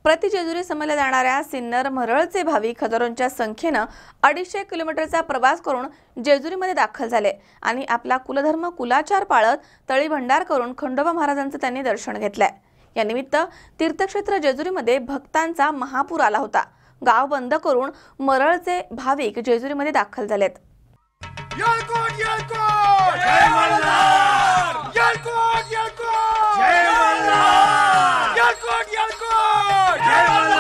प्रति जेजुरी समजल्या जाणाऱ्या सिन्नर मरळचे भाविक हजारोंच्या संख्येने 250 किलोमीटरचा प्रवास करून जेजुरीमध्ये दाखल झाले आणि आपला कुलधर्म कुलाचार पाळत तळी भंडार करून खंडोबा महाराजांचे त्यांनी दर्शन घेतले। या निमित्त तीर्थक्षेत्र जेजुरीमध्ये भक्तांचा महापूर आला होता। गाव बंद करून मरळचे भाविक जेजुरीमध्ये दाखल झालेत। येळकोट येळकोट जय मल्हार येळकोट येळकोट जय मल्हार येळकोट येळकोट जय मल्हार।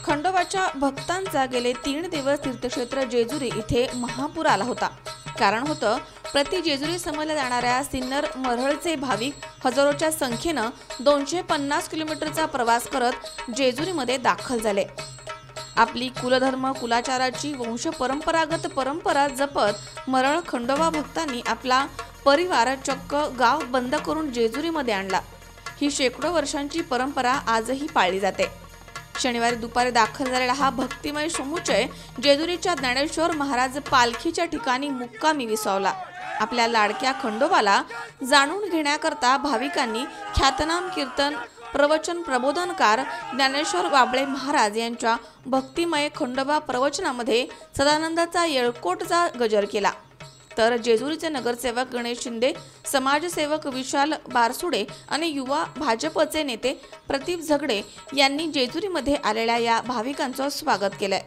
खंडोबाच्या भक्तांचा गेले 3 दिवस तीर्थक्षेत्र जेजुरी इथे महापूर आला होता। कारण होतं प्रति जेजुरी समजल्या जाणाऱ्या सिन्नर मरळचे भाविक हजारोच्या संख्येने 250 किलोमीटरचा प्रवास करत जेजुरीमध्ये दाखल झाले। आपली कुलधर्म कुलाचाराची वंश परंपरा जपत मरळ खंडोबा भक्तांनी आपला परिवार चक्क गाव बंद करून जेजुरीमध्ये आणला। ही शेकडो वर्षांची परंपरा आजही पाळली जाते। शनिवारी दुपारी दाखल झालेला हा भक्तिमय समुच्चय जेजुरीच्या ज्ञानेश्वर महाराज पालखीच्या ठिकाणी मुक्कामी विसावला। आपल्या लाडक्या खंडोबाला जाणून घेण्याकरता भाविकांनी ख्यातनाम कीर्तन प्रवचन प्रबोधनकार ज्ञानेश्वर बाबळे महाराज यांच्या भक्तिमय खंडोबा प्रवचनामध्ये सदानंदाचा येळकोटचा गजर केला। तर जेजुरीचे नगरसेवक गणेश शिंदे, समाजसेवक विशाल बारसुडे आणि युवा भाजपचे नेते प्रदीप झगडे यांनी जेजुरीमध्ये आलेल्या या भाविकांचं स्वागत केलंय।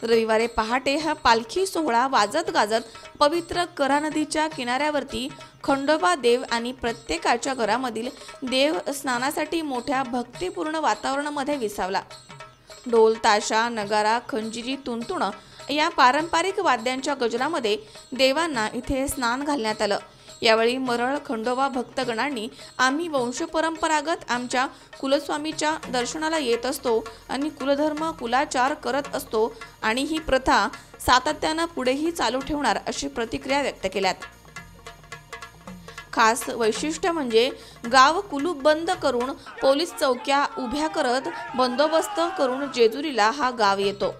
रविवारी पहाटे हा पालखी सोहळा वाजत गाजत पवित्र कऱ्हा नदीच्या किनाऱ्यावरती खंडोबा देव आणि प्रत्येकाच्या घरामधील देव स्नानासाठी मोठ्या भक्तिपूर्ण वातावरणामध्ये विसावला। ढोल ताशा नगारा खंजिरी तुंतुण या पारंपरिक वाद्यांच्या गजरामध्ये देवांना इथे स्नान घालण्यात आलं। यावेळी मरळ खंडोबा भक्तगणांनी आम्ही वंशपरंपरागत आमच्या कुलस्वामीच्या दर्शनाला येत असतो आणि कुलधर्म कुलाचार करत असतो आणि ही प्रथा सातत्याने पुढेही चालू ठेवणार अशी प्रतिक्रिया व्यक्त केल्यात। खास वैशिष्ट्य म्हणजे गाव कुलूप बंद करून पोलीस चौक्या उभ्या करत बंदोबस्त करून जेजुरीला हा गाव येतो।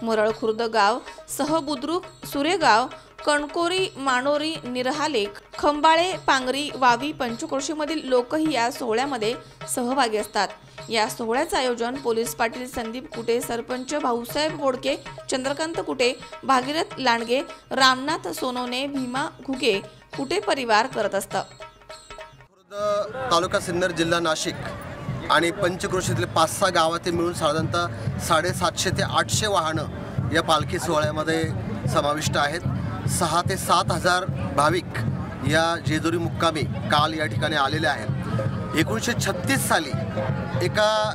मरळ खुर्द गाव सह बुद्रुक सुरेगाव कणकोरी मानोरी निरहाले खंबाळे पांगरी वावी पंचक्रोशीमधील लोकही या सोहळ्यामध्ये सहभागी असतात। या सोहळ्याचे आयोजन पोलीस पाटील संदीप कुटे, सरपंच भाऊसाहेब बोडके, चंद्रकांत कुटे, भागीरथ लांडगे, रामनाथ सोनवणे, भीमा घुगे कुटे परिवार करत असतात। खुर्द तालुका सिन्नर जिल्हा नाशिक आणि पंचक्रोशीतले 5-6 गावातील मिळून साधारणतः 750 ते 800 वाहनं या पालखी सोहळ्यामध्ये समाविष्ट आहेत। 6 ते 7 हजार भाविक या जेजुरी मुक्कामी काल या ठिकाणी आलेले आहेत। 1936 साली एका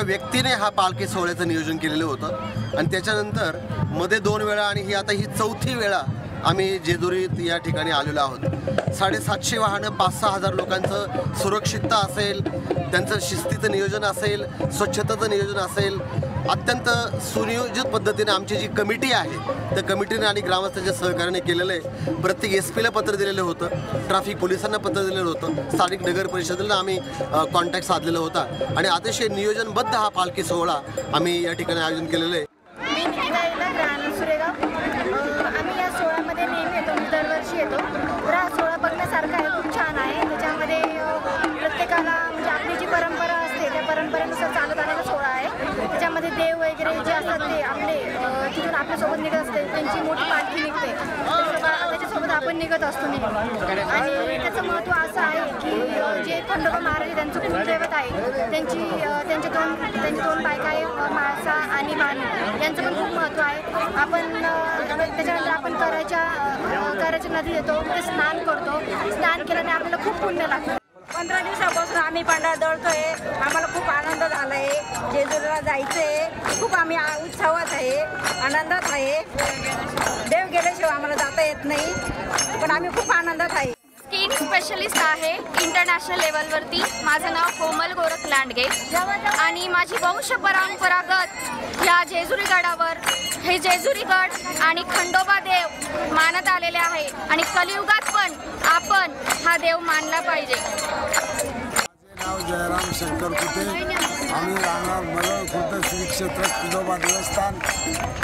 व्यक्तीने हा पालखी सोहळ्याचं नियोजन केलेलं होतं आणि त्याच्यानंतर मध्ये 2 वेळा आणि ही आता ही 4थी वेळा आम्ही जेजुरीत या ठिकाणी आलेलो आहोत। 750 वाहनं 5-6 हजार लोकांचं सुरक्षितता असेल, त्यांचं शिस्तीचं नियोजन असेल, स्वच्छतेचं नियोजन असेल, अत्यंत सुनियोजित पद्धतीने आमची जी कमिटी आहे त्या कमिटीने आणि ग्रामस्थांच्या सहकार्याने केलेलं आहे। प्रत्येक SP ला पत्र दिलेलं होतं, ट्रॅफिक पोलिसांना पत्र दिलेलं होतं, स्थानिक नगर परिषदेला आम्ही कॉन्टॅक्ट साधलेला होता आणि अतिशय नियोजनबद्ध हा पालखी सोहळा आम्ही या ठिकाणी आयोजन केलेलं आहे। आम्ही या सोहळ्यामध्ये नेहमी येतो, दरवर्षी येतो। तर हा सोहळा बघण्यासारखा आहे, खूप छान आहे। त्याच्यामध्ये प्रत्येकाला म्हणजे आपली जी परंपरा असते त्या परंपरेनुसार चालत आलेला सोहळा आहे। त्याच्यामध्ये देव वगैरे जे असतात ते आपले तिथून आपल्यासोबत निघत असते, त्यांची मोठी पालखी निघते, त्याच्यासोबत आपण निघत असतो आणि त्याचं महत्त्व असं आहे की जे खंडोबा महाराज त्यांचं कुलदैवत आहे, त्यांचे दोन बायका आहे, माळसा आणि मानू, यांचं पण खूप महत्त्व आहे। आपण त्याच्यानंतर आपण कराच्या नदी येतो, तिथे स्नान करतो। स्नान केल्याने आपल्याला खूप पुण्य लागतं। 15 दिवसापासून आम्ही पांढरा दळतोय, आम्हाला खूप आनंद झाला आहे। जेजुरीला जायचंय, खूप आम्ही उत्साहात आहे, आनंदात आहे। देव गेल्याशिवाय आम्हाला जाता येत नाही, पण आम्ही खूप आनंदात आहे। स्कीइंग स्पेशलिस्ट आहे इंटरनॅशनल लेवलवरती। माझं नाव कोमल गोरख लांडगे आणि माझी वंश परंपरागत या जेजुरी गडावर हे जेजुरी गड आणि खंडोबा देव मानत आलेले आहे आणि कलियुगात पण आपण हा देव मानला पाहिजे। शंकर कुटे. आम्ही राहणार मरळ खुर्द श्री क्षेत्र खंडोबा देवस्थान.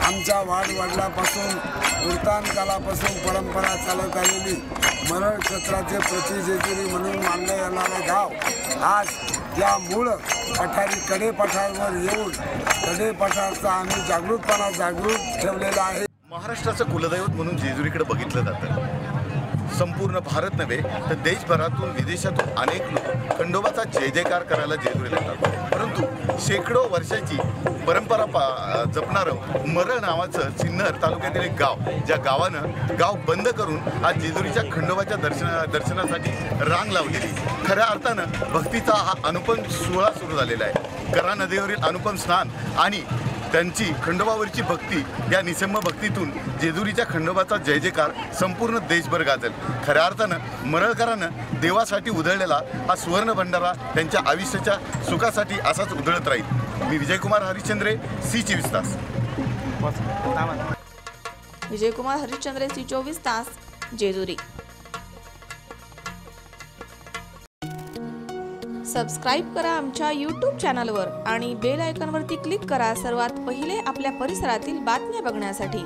आमच्या वाडवडिलापासून वृत्तान कालापासून परंपरा चालत आलेली मरळ क्षेत्राचे प्रति जेजुरी म्हणून मानले जाणारे गाव आज या मूळ पठारी कडेपठारवर येऊन कडेपठारचा आम्ही जागृत ठेवलेला आहे. महाराष्ट्राचं कुलदैवत म्हणून जेजुरीकडे बघितलं जातं. संपूर्ण भारत नव्हे तर देशभरातून विदेशातून अनेक लोक खंडोबाचा जय जयकार करायला जेजुरीला येतात. परंतु शेकडो वर्षाची परंपरा जपणारं मरळ नावाचं सिन्नर तालुक्यातील एक गाव, ज्या गावानं गाव बंद करून आज जेजुरीच्या खंडोबाच्या दर्शनासाठी रांग लावलेली. खऱ्या अर्थानं भक्तीचा हा अनुपम सोहळा सुरू झालेला आहे. करा नदीवरील अनुपम स्नान आणि त्यांची खंडोबावरची भक्ती या निसम्म भक्तीतून जेजुरीच्या खंडोबाचा जय जयकार संपूर्ण देशभर गाजल. खऱ्या अर्थानं मरळकरांनं देवासाठी उधळलेला हा सुवर्ण भंडारा त्यांच्या आयुष्याच्या सुखासाठी असाच उधळत राहील. मी विजयकुमार हरिश्चंद्रे, सी24 तास. विजयकुमार हरिश्चंद्रे, सी24 तास, जेजुरी. सबस्क्राईब करा आमच्या यूट्यूब चॅनलवर आणि बेल आयकॉनवरती क्लिक करा सर्वात पहिले आपल्या परिसरातील बातम्या बघण्यासाठी.